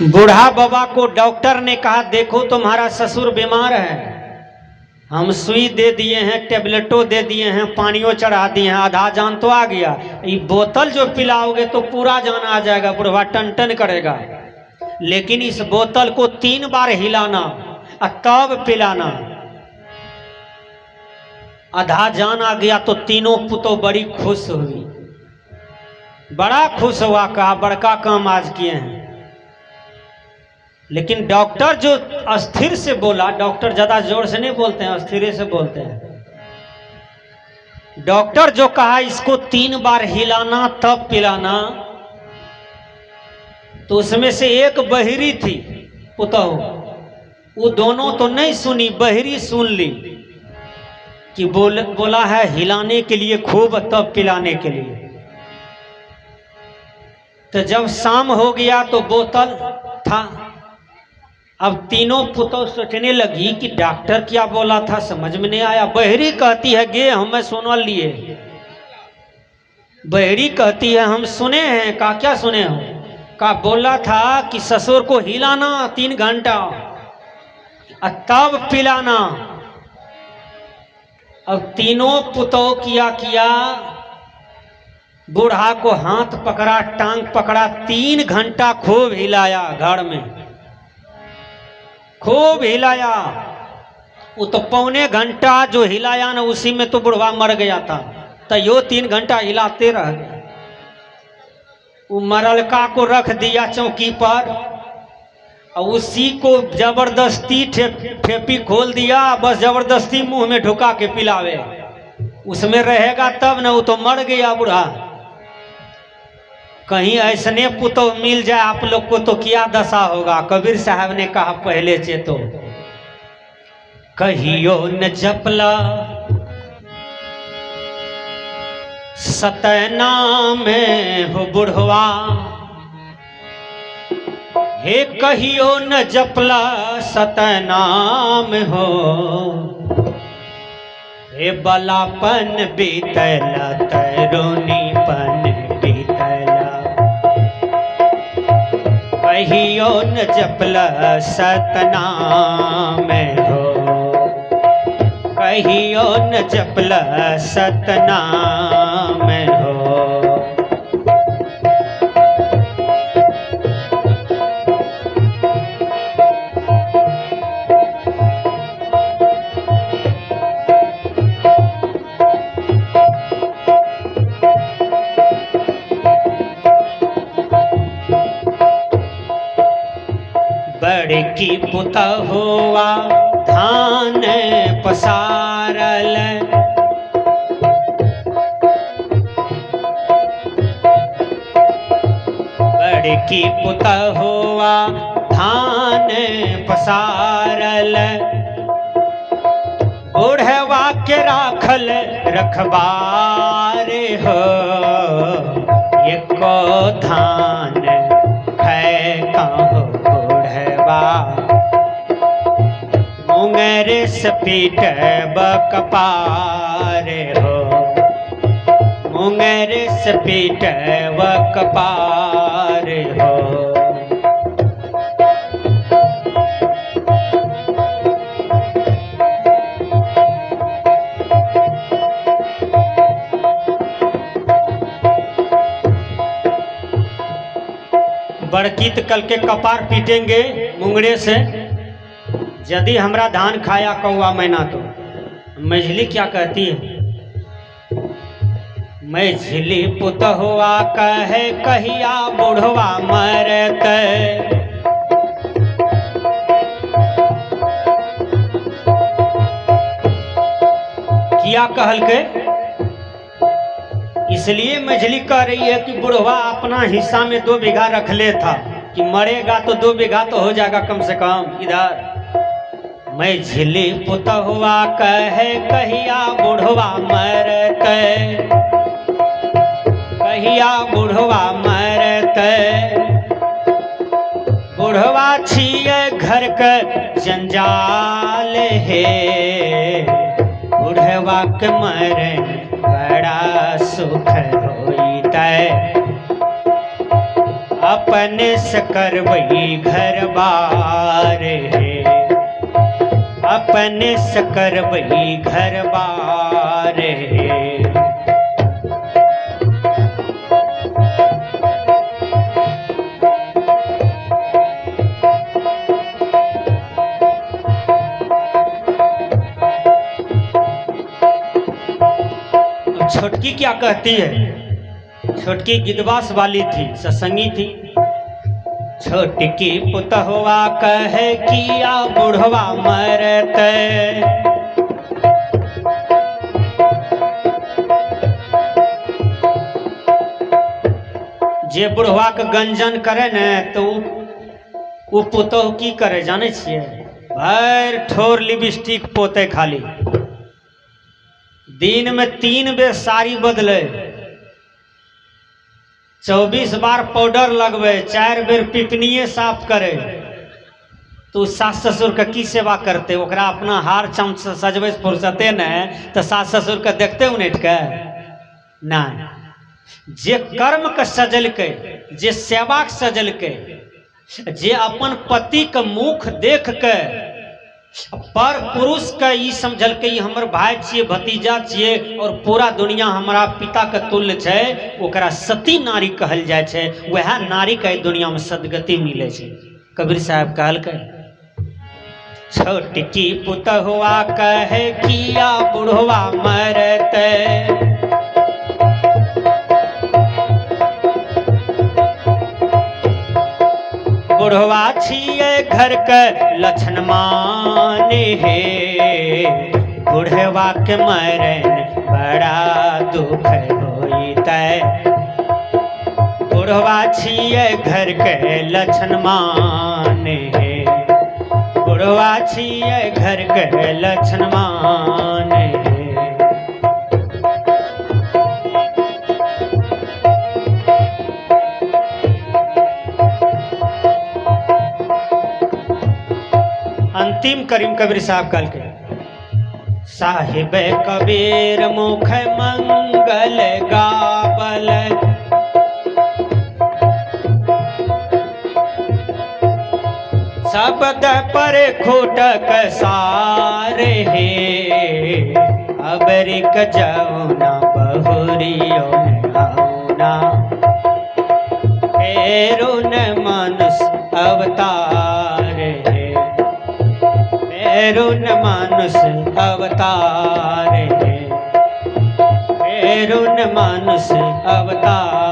बूढ़ा बाबा को डॉक्टर ने कहा देखो तुम्हारा ससुर बीमार है, हम सुई दे दिए हैं, टेबलेटों दे दिए हैं, पानियों चढ़ा दिए हैं, आधा जान तो आ गया, ये बोतल जो पिलाओगे तो पूरा जान आ जाएगा। बुढ़वा टन टन करेगा, लेकिन इस बोतल को 3 बार हिलाना और तब पिलाना। आधा जान आ गया तो तीनों पुतों बड़ी खुश हुई, बड़ा खुश हुआ, कहा बड़का काम आज किए हैं। लेकिन डॉक्टर जो अस्थिर से बोला, डॉक्टर ज्यादा जोर से नहीं बोलते हैं, अस्थिर से बोलते हैं। डॉक्टर जो कहा इसको 3 बार हिलाना तब पिलाना, तो उसमें से एक बहिरी थी पुतहु, वो दोनों तो नहीं सुनी, बहिरी सुन ली कि बोला है हिलाने के लिए खूब तब पिलाने के लिए। तो जब शाम हो गया तो बोतल था। अब तीनों पुतों सोचने लगी कि डॉक्टर क्या बोला था, समझ में नहीं आया। बहरी कहती है गे हमें सुन लिए, बहरी कहती है हम सुने हैं। कहा क्या सुने हो? कहा बोला था कि ससुर को हिलाना 3 घंटा और तब पिलाना। अब तीनों पुतों किया, बूढ़ा को हाथ पकड़ा, टांग पकड़ा, 3 घंटा खूब हिलाया, घर में खूब हिलाया। वो तो 1.25 घंटा जो हिलाया ना, उसी में तो बुढ़वा मर गया था। तो यो 3 घंटा हिलाते रह गए। वो मरलका को रख दिया चौकी पर और उसी को जबरदस्ती ठेपी खोल दिया, बस जबरदस्ती मुंह में ढुका के पिलावे। उसमें रहेगा तब ना, वो तो मर गया बूढ़ा। कहीं ऐसने पुतों मिल जाए आप लोग को तो क्या दशा होगा। कबीर साहब ने कहा पहले चेतो, कहियो न जपला सतनाम हो बुढ़वा, हे कहियो न जपला सतनाम हो, हे बलापन बीतला तरुणीपन बीतला, कहियो न जपला सतनाम हो, कहियो न जपला सतनाम हो। बड़की पुतहुआ धान पसारल, बड़की पुतहुआ धान पसारल, बूढ़वा के राखल रखबार हो, एको धान खे कहो बुढ़वा, मुंगर सपीट बकपार हो, मुंगर सपीट बकपार हो। बड़कीत कल के कपार पीटेंगे मुंगड़े से, यदि हमरा धान खाया कौआ मैना तो। मझली क्या कहती है? मझली पुतहुआ कहे कहिया बुढ़वा मरत, क्या कहल के? इसलिए मझली कह रही है कि बुढ़वा अपना हिस्सा में 2 बीघा रख ले था कि मरेगा तो 2 बीघा तो हो जाएगा कम से कम। इधर मझली पुतहुआ कहे कहिया बुढ़वा मरत, कहिया बुढ़वा मरत, बुढ़वा छिए घर के जंजाल है, बुढ़वा के मरण बड़ा सुख होता, अपने से करबई घर बार हे, अपने से करबई घर बार हे। छोटकी क्या कहती है? छोटकी गिदवास वाली थी, सत्संगी थी। छोटकी पुतहुआ कहे किया बुढ़वा मरत, जे बुढ़वा के गंजन करे न तो वो पुतहु की करे जाने छिए? भर ठोर लिपस्टिक पोते खाली, दिन में 3 बेर साड़ी बदले, 24 बार पाउडर लगवे, 4 बेर पिपनिये साफ करे। तो सास ससुर के की सेवा करते? ओकरा अपना हार चम से सजबे फुर्सते न तो सास ससुर के देखते उनट के नहीं। जे कर्म के सजलके, जे सेवा के सजलके, जे अपन पति के मुख देख के पर पुरुष के ई समझल के हमर भाई छिए, भतीजा छिए और पूरा दुनिया हमारा पिता के तुल्य छै, ओकरा सती नारी कहल जाय छै। वह नारी के दुनिया में सदगति मिले छै। कबीर साहब कहलकै, छोटकी पुतहुआ कहे किया बुढ़वा मरत, बुढ़वा छिए घर के लक्षण माने हे, बुढ़वा के मरन बड़ा दुख होइतै। बुढ़वा छिए घर के लक्षण माने हे, बुढ़वा छिए घर के लक्षण माने हे। अंतिम करीम कबीर साहब कल के, साहिब कबीर मुख मंगल गावल, शब्द पर खोटक सारे हे, अबरिक जौना बहुरियो नौना, फेरो न मनुष्य अवतार हे, फेरुन मानुष अवतार है, फेरुन मानुष अवतार।